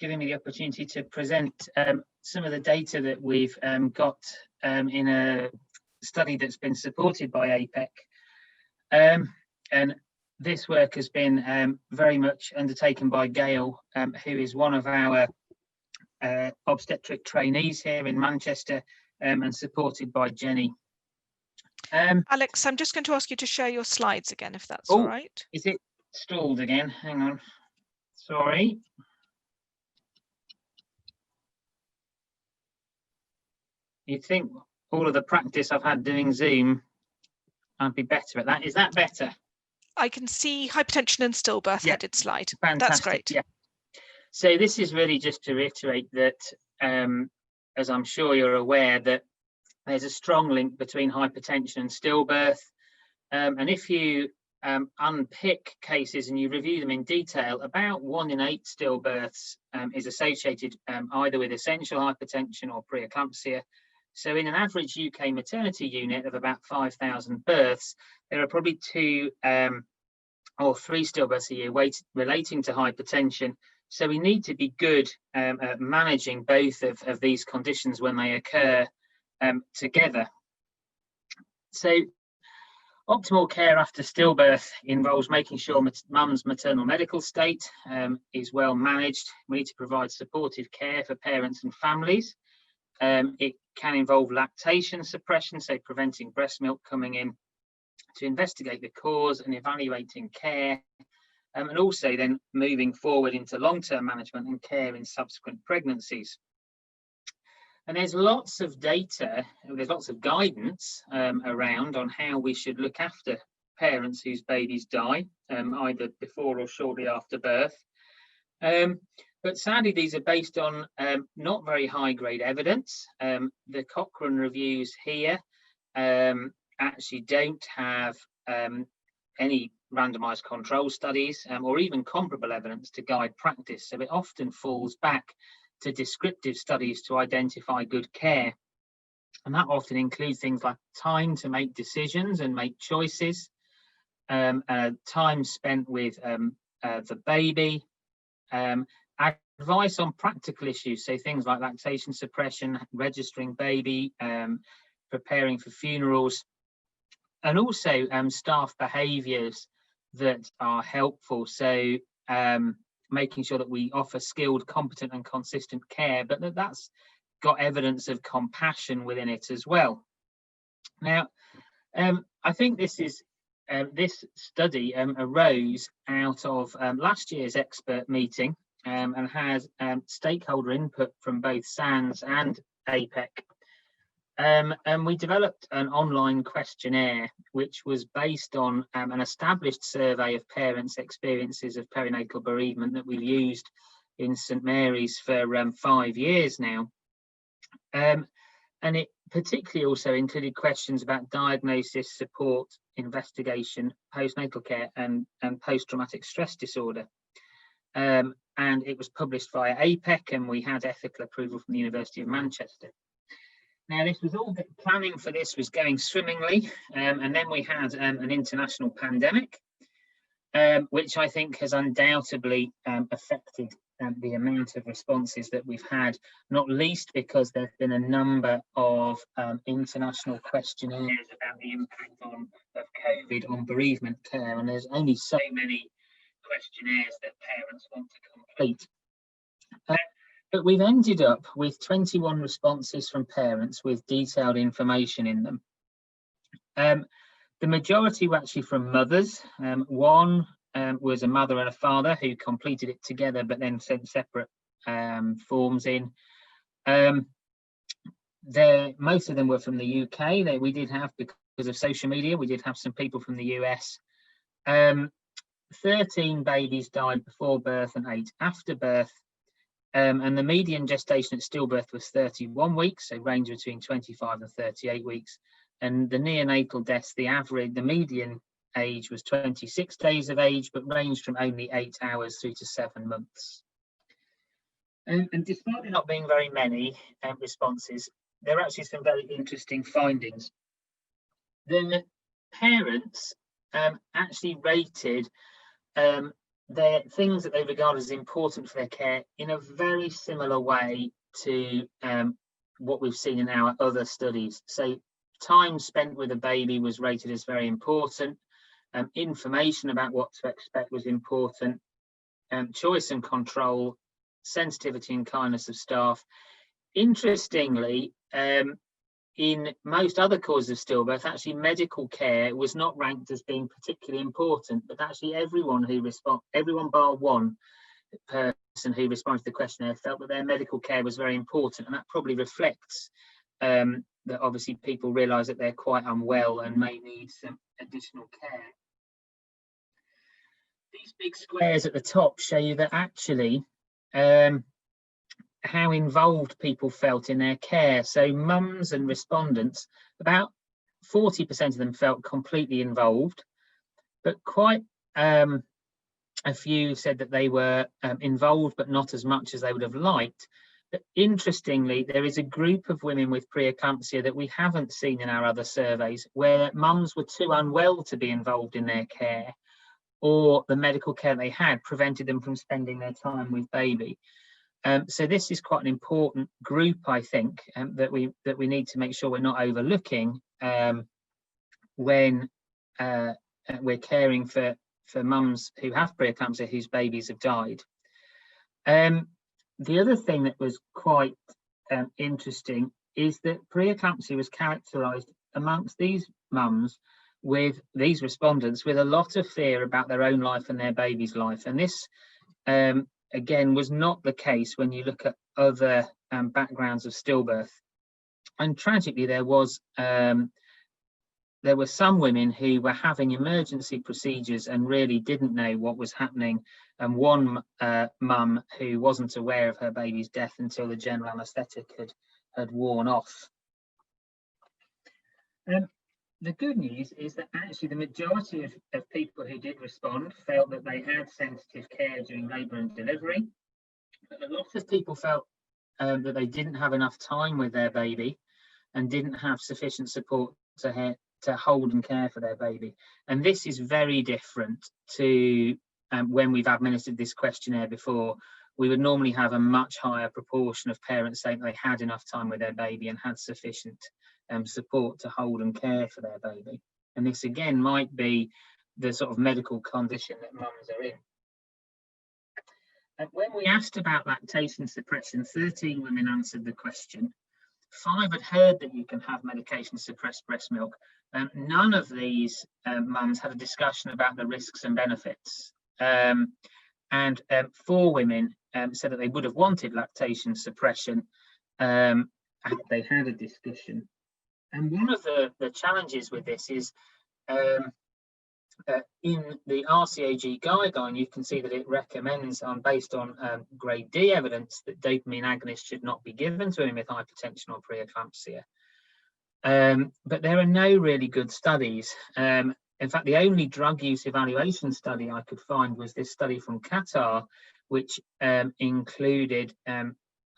giving me the opportunity to present some of the data that we've got in a study that's been supported by APEC. And this work has been very much undertaken by Gail, who is one of our obstetric trainees here in Manchester, and supported by Jenny. Alex, I'm just going to ask you to share your slides again, if that's all right. Is it stalled again? Hang on. Sorry. You'd think all of the practice I've had doing Zoom, I'd be better at that. Is that better? I can see hypertension and stillbirth headed slide. Fantastic. That's great. Yeah. So this is really just to reiterate that, as I'm sure you're aware, that there's a strong link between hypertension and stillbirth. And if you unpick cases and you review them in detail, about 1 in 8 stillbirths is associated either with essential hypertension or preeclampsia. So in an average UK maternity unit of about 5,000 births, there are probably 2 or 3 stillbirths a year relating to hypertension. So we need to be good at managing both of these conditions when they occur together. So optimal care after stillbirth involves making sure mum's maternal medical state is well managed. We need to provide supportive care for parents and families. It can involve lactation suppression, so preventing breast milk coming in, to investigate the cause and evaluating care, and also then moving forward into long-term management and care in subsequent pregnancies. And there's lots of data, there's lots of guidance around on how we should look after parents whose babies die, either before or shortly after birth. But sadly, these are based on not very high grade evidence. The Cochrane reviews here actually don't have any randomized control studies or even comparable evidence to guide practice. So it often falls back to descriptive studies to identify good care. And that often includes things like time to make decisions and make choices, time spent with the baby, advice on practical issues, so things like lactation suppression, registering baby, preparing for funerals, and also staff behaviours that are helpful. So making sure that we offer skilled, competent and consistent care, but that's got evidence of compassion within it as well. Now, I think this study arose out of last year's expert meeting and has stakeholder input from both SANS and APEC. And we developed an online questionnaire which was based on an established survey of parents' experiences of perinatal bereavement that we've used in St Mary's for 5 years now. And it particularly also included questions about diagnosis, support, investigation, postnatal care and post-traumatic stress disorder. And it was published via APEC, and we had ethical approval from the University of Manchester. Now, this was all planning for this was going swimmingly, and then we had an international pandemic, which I think has undoubtedly affected the amount of responses that we've had, not least because there's been a number of international questionnaires about the impact of COVID on bereavement care, and there's only so many questionnaires that parents want to complete. But we've ended up with 21 responses from parents with detailed information in them. The majority were actually from mothers. One was a mother and a father who completed it together but then sent separate forms in. Most of them were from the UK. We did have, because of social media, we did have some people from the US. 13 babies died before birth and 8 after birth. And the median gestation at stillbirth was 31 weeks, so range between 25 and 38 weeks. And the neonatal deaths, the median age was 26 days of age, but ranged from only 8 hours through to 7 months. And despite there not being very many responses, there are actually some very interesting findings. The parents actually rated they're things that they regard as important for their care in a very similar way to what we've seen in our other studies. So time spent with a baby was rated as very important. Information about what to expect was important. Choice and control, sensitivity and kindness of staff. Interestingly, in most other causes of stillbirth, actually medical care was not ranked as being particularly important, but actually everyone bar one person who responded to the questionnaire felt that their medical care was very important, and that probably reflects that obviously people realise that they're quite unwell and may need some additional care. These big squares at the top show you that actually how involved people felt in their care. So mums and respondents, about 40% of them felt completely involved, but quite a few said that they were involved, but not as much as they would have liked. But interestingly, there is a group of women with preeclampsia that we haven't seen in our other surveys, where mums were too unwell to be involved in their care, or the medical care they had prevented them from spending their time with baby. So this is quite an important group, I think, that we need to make sure we're not overlooking when we're caring for mums who have preeclampsia whose babies have died. The other thing that was quite interesting is that preeclampsia was characterised amongst these mums, with these respondents, with a lot of fear about their own life and their baby's life. And this again was not the case when you look at other backgrounds of stillbirth. And tragically, there were some women who were having emergency procedures and really didn't know what was happening, and one mum who wasn't aware of her baby's death until the general anaesthetic had worn off. The good news is that actually the majority of people who did respond felt that they had sensitive care during labour and delivery. But a lot of people felt that they didn't have enough time with their baby and didn't have sufficient support to hold and care for their baby. And this is very different to when we've administered this questionnaire before. We would normally have a much higher proportion of parents saying they had enough time with their baby and had sufficient support to hold and care for their baby. And this again might be the sort of medical condition that mums are in. And when we asked about lactation suppression, 13 women answered the question. 5 had heard that you can have medication suppressed breast milk. None of these mums had a discussion about the risks and benefits. And 4 women said that they would have wanted lactation suppression and they had a discussion. And one of the challenges with this is in the RCAG guideline, you can see that it recommends, based on grade D evidence, that dopamine agonists should not be given to women with hypertension or preeclampsia. But there are no really good studies. In fact, the only drug use evaluation study I could find was this study from Qatar, which included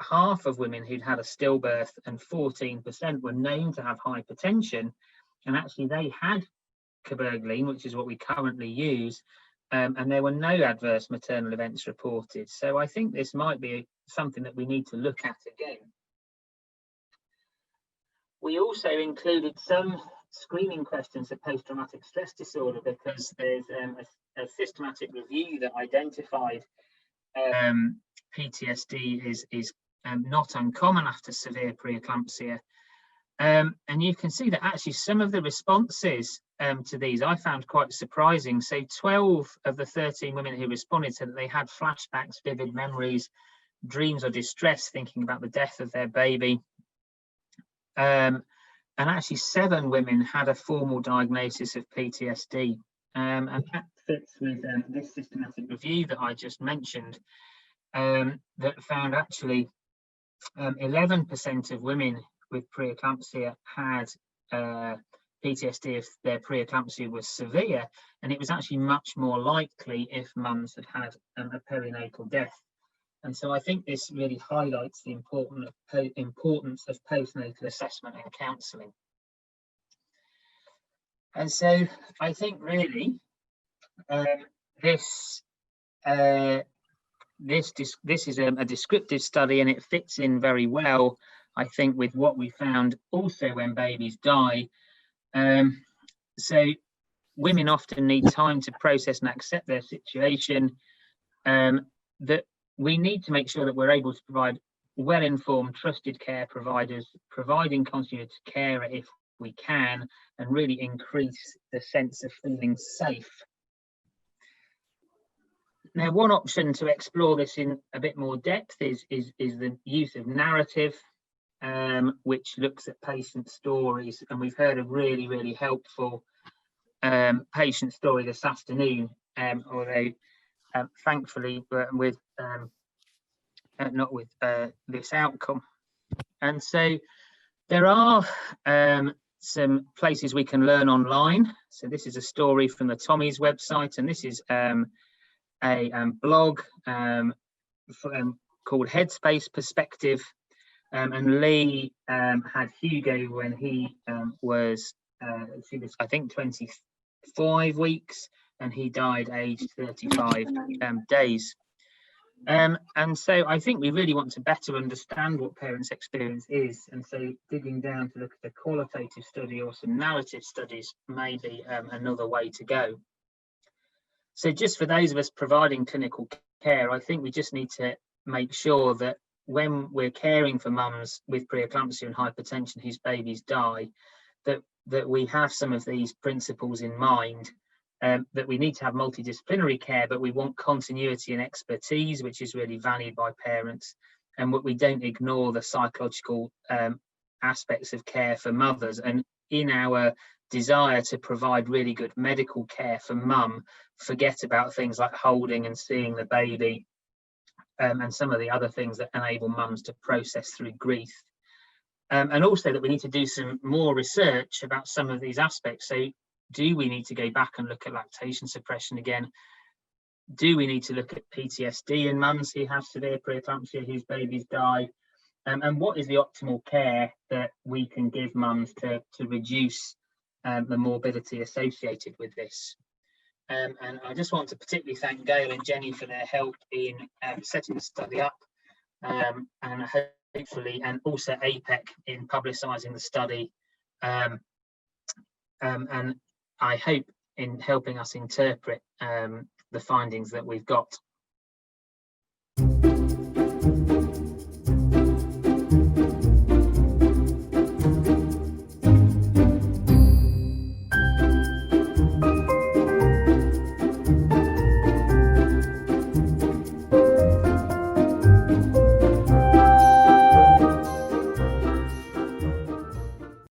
half of women who'd had a stillbirth and 14% were known to have hypertension, and actually they had cabergoline, which is what we currently use, and there were no adverse maternal events reported. So I think this might be something that we need to look at again. We also included some screening questions for post-traumatic stress disorder, because there's a systematic review that identified PTSD is not uncommon after severe preeclampsia. And you can see that actually some of the responses to these I found quite surprising. So 12 of the 13 women who responded said that they had flashbacks, vivid memories, dreams or distress thinking about the death of their baby. And actually 7 women had a formal diagnosis of PTSD. And that fits with this systematic review that I just mentioned, that found actually 11% of women with preeclampsia had PTSD if their preeclampsia was severe, and it was actually much more likely if mums had had a perinatal death. And so I think this really highlights the importance of postnatal assessment and counselling. And so I think really this this is a descriptive study, and it fits in very well, I think, with what we found also when babies die. So women often need time to process and accept their situation, that we need to make sure that we're able to provide well-informed, trusted care providers, providing continuity care if we can, and really increase the sense of feeling safe. Now, one option to explore this in a bit more depth is the use of narrative, which looks at patient stories, and we've heard a really helpful patient story this afternoon, although thankfully with not with this outcome. And so there are some places we can learn online. So this is a story from the Tommy's website, and this is a blog called Headspace Perspective, and Lee had Hugo when he was I think 25 weeks, and he died aged 35 days. And so I think we really want to better understand what parents' experience is, and so digging down to look at a qualitative study or some narrative studies may be another way to go. So just for those of us providing clinical care, I think we just need to make sure that when we're caring for mums with preeclampsia and hypertension whose babies die, that we have some of these principles in mind, that we need to have multidisciplinary care, but we want continuity and expertise, which is really valued by parents, and we don't ignore the psychological aspects of care for mothers. And in our desire to provide really good medical care for mum, forget about things like holding and seeing the baby, and some of the other things that enable mums to process through grief. And also that we need to do some more research about some of these aspects. So do we need to go back and look at lactation suppression again? Do we need to look at PTSD in mums who have severe preeclampsia whose babies die? And what is the optimal care that we can give mums to reduce the morbidity associated with this? And I just want to particularly thank Gail and Jenny for their help in setting the study up, and hopefully, and also A.Pec in publicising the study, and I hope in helping us interpret the findings that we've got.